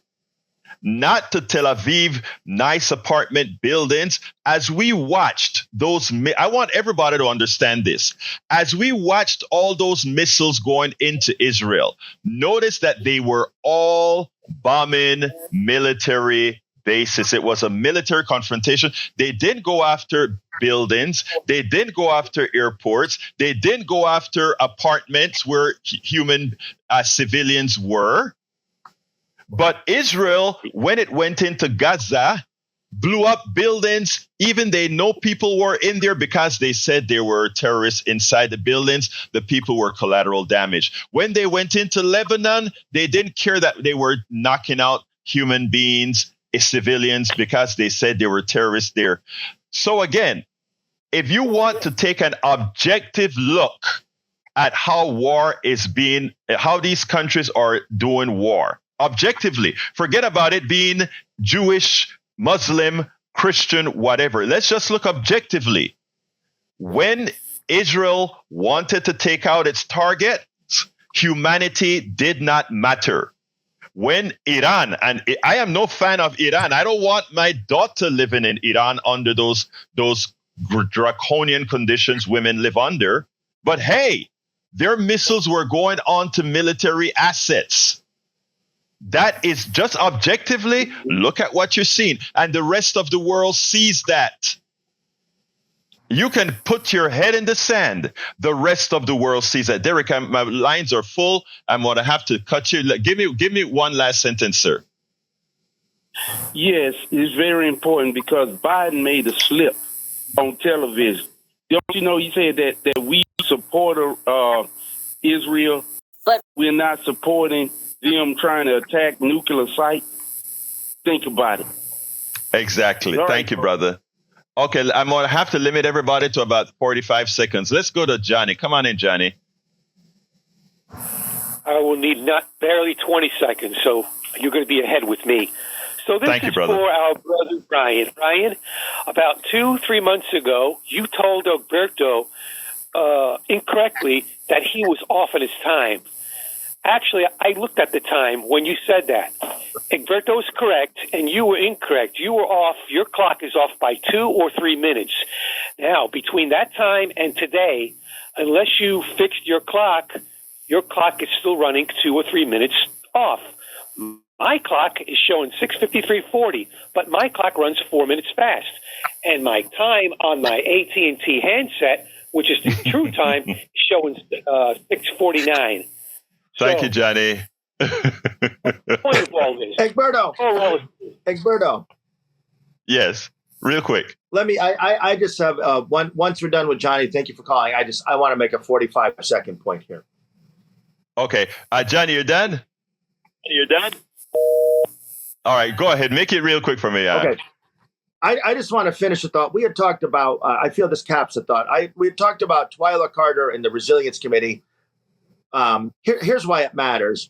Speaker 1: not to Tel Aviv, nice apartment buildings. As we watched those, I want everybody to understand this. As we watched all those missiles going into Israel, notice that they were all bombing military bases. It was a military confrontation. They didn't go after buildings. They didn't go after airports. They didn't go after apartments where human civilians were. But Israel, when it went into Gaza, blew up buildings. Even they know people were in there because they said there were terrorists inside the buildings. The people were collateral damage. When they went into Lebanon, they didn't care that they were knocking out human beings, civilians, because they said there were terrorists there. So again, if you want to take an objective look at how war is being, how these countries are doing war, objectively, forget about it being Jewish, Muslim, Christian, whatever. Let's just look objectively. When Israel wanted to take out its target, humanity did not matter. When Iran, and I am no fan of Iran, I don't want my daughter living in Iran under those draconian conditions women live under. But hey, their missiles were going on to military assets. That is just objectively, look at what you're seeing. And the rest of the world sees that. You can put your head in the sand. The rest of the world sees that. Derek, my lines are full. I'm going to have to cut you. Give me one last sentence, sir.
Speaker 10: Yes, it's very important because Biden made a slip on television. Don't you know he said that we support Israel, but we're not supporting them trying to attack nuclear sites? Think about it.
Speaker 1: Exactly.
Speaker 10: All
Speaker 1: Thank
Speaker 10: right.
Speaker 1: you, brother. Okay, I'm going to have to limit everybody to about 45 seconds. Let's go to Johnny. Come on in, Johnny.
Speaker 11: I will need not barely 20 seconds, so you're going to be ahead with me. So this
Speaker 1: Thank you,
Speaker 11: is
Speaker 1: brother.
Speaker 11: for our brother Brian. Brian, about 2-3 months ago, you told Egberto incorrectly that he was off at his time. Actually, I looked at the time when you said that. Egberto is correct, and you were incorrect. You were off. Your clock is off by 2 or 3 minutes. Now, between that time and today, unless you fixed your clock is still running 2 or 3 minutes off. My clock is showing 6:53:40, but my clock runs 4 minutes fast. And my time on my AT&T handset, which is the true time, is showing 6:49.
Speaker 1: Thank you, Johnny.
Speaker 11: Point of all this.
Speaker 4: Egberto.
Speaker 1: Yes, real quick.
Speaker 4: I just have once we're done with Johnny, thank you for calling. I want to make a 45-second point here.
Speaker 1: Okay. Johnny, you're done?
Speaker 6: You're done?
Speaker 1: All right, go ahead. Make it real quick for me.
Speaker 4: Okay. I just want to finish a thought. We had talked about, I feel this caps a thought. We had talked about Twyla Carter and the Resilience Committee. Here's why it matters.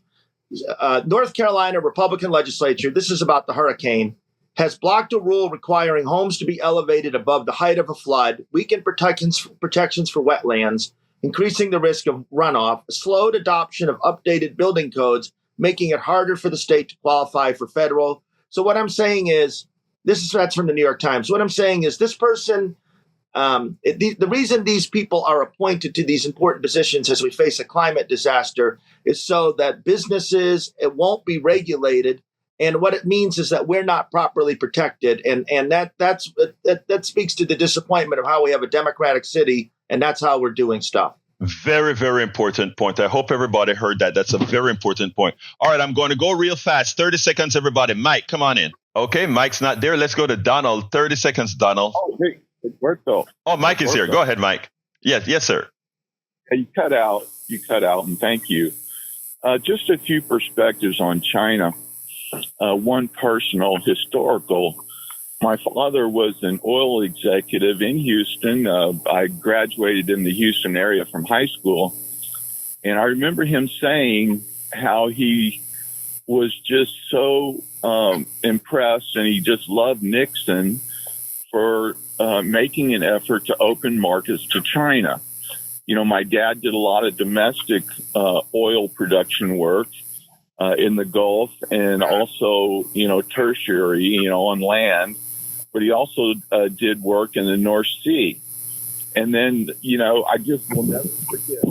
Speaker 4: North Carolina Republican legislature, this is about the hurricane, has blocked a rule requiring homes to be elevated above the height of a flood, weakened protections for wetlands, increasing the risk of runoff, slowed adoption of updated building codes, making it harder for the state to qualify for federal. So what I'm saying is, that's from the New York Times. What I'm saying is this person, the reason these people are appointed to these important positions as we face a climate disaster is so that businesses, it won't be regulated. And what it means is that we're not properly protected. And that speaks to the disappointment of how we have a democratic city, and that's how we're doing stuff.
Speaker 1: Very, very important point. I hope everybody heard that. That's a very important point. All right, I'm going to go real fast. 30 seconds, everybody. Mike, come on in. Okay, Mike's not there. Let's go to Donald. 30 seconds, Donald.
Speaker 12: Oh, hey, Egberto.
Speaker 1: Oh, Mike is here. Go ahead, Mike. Yes, sir.
Speaker 12: Hey, you cut out, and thank you. Just a few perspectives on China. One personal, historical. My father was an oil executive in Houston. I graduated in the Houston area from high school. And I remember him saying how he was just so impressed, and he just loved Nixon for making an effort to open markets to China. You know, my dad did a lot of domestic oil production work in the Gulf, and also, tertiary, on land. But he also did work in the North Sea. And then, I just will never forget.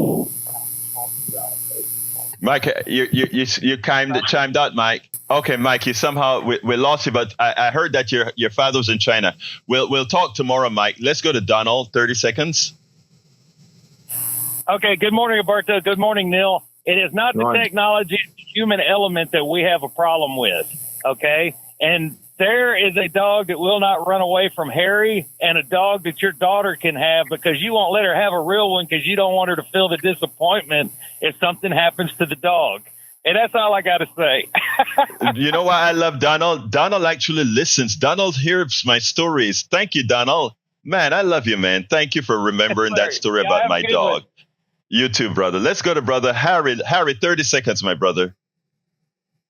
Speaker 1: Mike, you chimed out, Mike. Okay, Mike, you somehow we lost you, but I heard that your father was in China. We'll talk tomorrow, Mike. Let's go to Donald. 30 seconds.
Speaker 6: Okay. Good morning, Egberto. Good morning, Neil. It is not the technology, it's the human element that we have a problem with. Okay, and there is a dog that will not run away from Harry, and a dog that your daughter can have because you won't let her have a real one because you don't want her to feel the disappointment if something happens to the dog. And that's all I got to say.
Speaker 1: You know why I love Donald? Donald actually listens. Donald hears my stories. Thank you, Donald. Man, I love you, man. Thank you for remembering that story about my dog. You too, brother. Let's go to brother Harry. Harry, 30 seconds, my brother.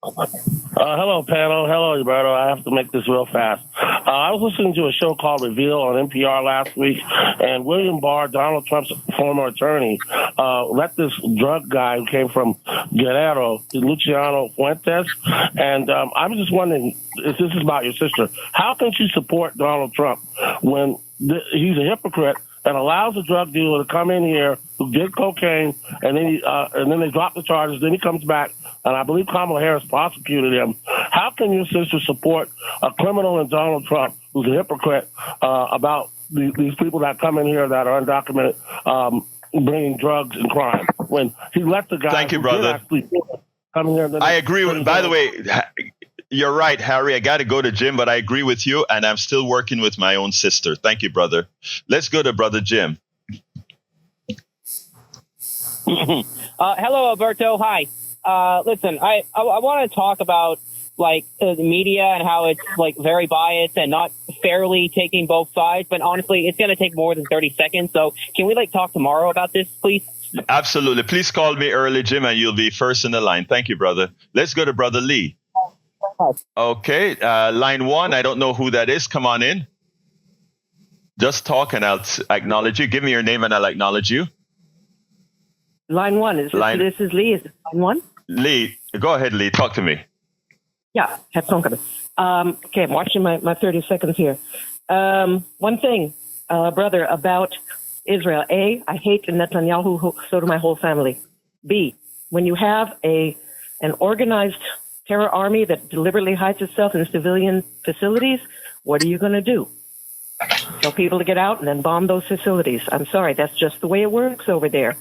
Speaker 13: Hello, panel. Hello, Egberto. I have to make this real fast. I was listening to a show called Reveal on NPR last week, and William Barr, Donald Trump's former attorney, let this drug guy who came from Guerrero, Luciano Fuentes, and I was just wondering, if this is about your sister, how can she support Donald Trump when he's a hypocrite that allows a drug dealer to come in here who did cocaine, and then they drop the charges, then he comes back, and I believe Kamala Harris prosecuted him. How can your sister support a criminal in Donald Trump who's a hypocrite about these people that come in here that are undocumented bringing drugs and crime when he let the guy
Speaker 1: Thank you, brother.
Speaker 13: come in here?
Speaker 1: I agree with, by the way, You're right, Harry. I got to go to gym, but I agree with you, and I'm still working with my own sister. Thank you, brother. Let's go to Brother Jim.
Speaker 14: Hello, Egberto. Hi. Listen, I want to talk about the media and how it's very biased and not fairly taking both sides. But honestly, it's going to take more than 30 seconds. So can we talk tomorrow about this, please?
Speaker 1: Absolutely. Please call me early, Jim, and you'll be first in the line. Thank you, brother. Let's go to Brother Lee. Okay. Line 1. I don't know who that is. Come on in. Just talk and I'll acknowledge you. Give me your name and I'll acknowledge you.
Speaker 15: Line 1. This is Lee. Is it line 1?
Speaker 1: Lee, go ahead, Lee. Talk to me.
Speaker 15: Yeah, okay, I'm watching my 30 seconds here. One thing, brother, about Israel. A, I hate Netanyahu, so do my whole family. B, when you have an organized terror army that deliberately hides itself in civilian facilities, what are you going to do? Tell people to get out and then bomb those facilities. I'm sorry, that's just the way it works over there.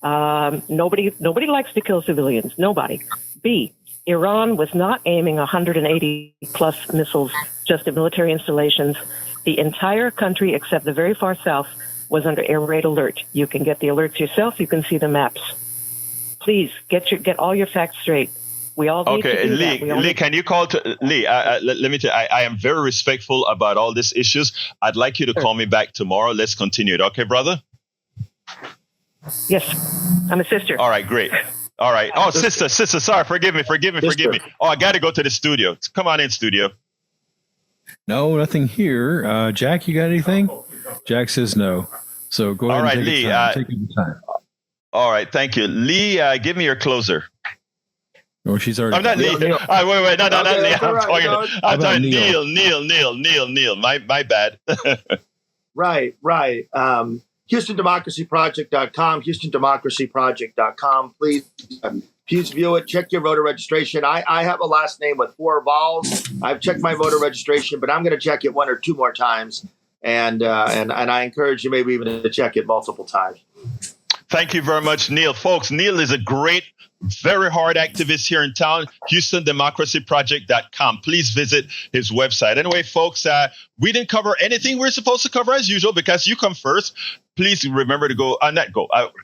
Speaker 15: Nobody likes to kill civilians. Nobody. B, Iran was not aiming 180 plus missiles just at military installations. The entire country, except the very far south, was under air raid alert. You can get the alerts yourself. You can see the maps. Please get all your facts straight. We all need to do
Speaker 1: Lee,
Speaker 15: that.
Speaker 1: Lee, can you call to Lee? Let me tell you, I am very respectful about all these issues. I'd like you to call me back tomorrow. Let's continue it. Okay, brother?
Speaker 15: Yes, I'm a sister.
Speaker 1: All right, great. All right. Oh, sister. Sorry, forgive me. Oh, I got to go to the studio. Come on in, studio.
Speaker 2: No, nothing here. Jack, you got anything? Jack says no. So go ahead.
Speaker 1: All right,
Speaker 2: and take
Speaker 1: Lee.
Speaker 2: take your time.
Speaker 1: All right, thank you, Lee. Give me your closer.
Speaker 2: Oh, she's already.
Speaker 1: I'm not Lee. Wait, no, not Lee. I'm talking Neil. My bad.
Speaker 4: Right. HoustonDemocracyProject.com, HoustonDemocracyProject.com. Please view it. Check your voter registration. I have a last name with 4 vowels. I've checked my voter registration, but I'm going to check it 1 or 2 more times. And I encourage you maybe even to check it multiple times.
Speaker 1: Thank you very much, Neil. Folks, Neil is a great, very hard activist here in town, HoustonDemocracyProject.com. Please visit his website. Anyway, folks, we didn't cover anything we're supposed to cover as usual because you come first. Please remember to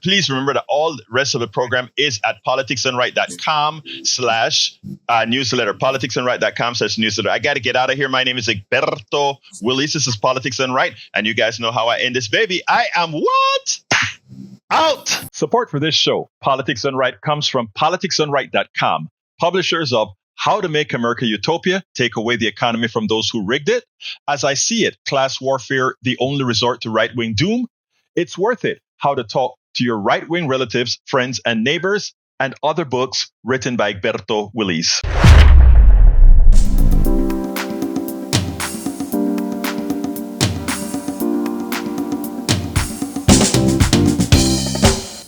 Speaker 1: please remember that all the rest of the program is at politicsandright.com/newsletter. Politicsandright.com/newsletter. I got to get out of here. My name is Egberto Willies. This is Politics and Right. And you guys know how I end this baby. I am what? Out. Support for this show, Politics and Right, comes from politicsandright.com, publishers of How to Make America Utopia, Take Away the Economy from Those Who Rigged It, As I See It, Class Warfare, The Only Resort to Right-Wing Doom, It's Worth It, How to Talk to Your Right-Wing Relatives, Friends, and Neighbors, and other books written by Egberto Willies.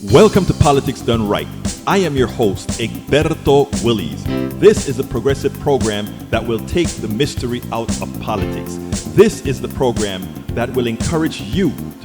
Speaker 16: Welcome to Politics Done Right. I am your host, Egberto Willies. This is a progressive program that will take the mystery out of politics. This is the program that will encourage you to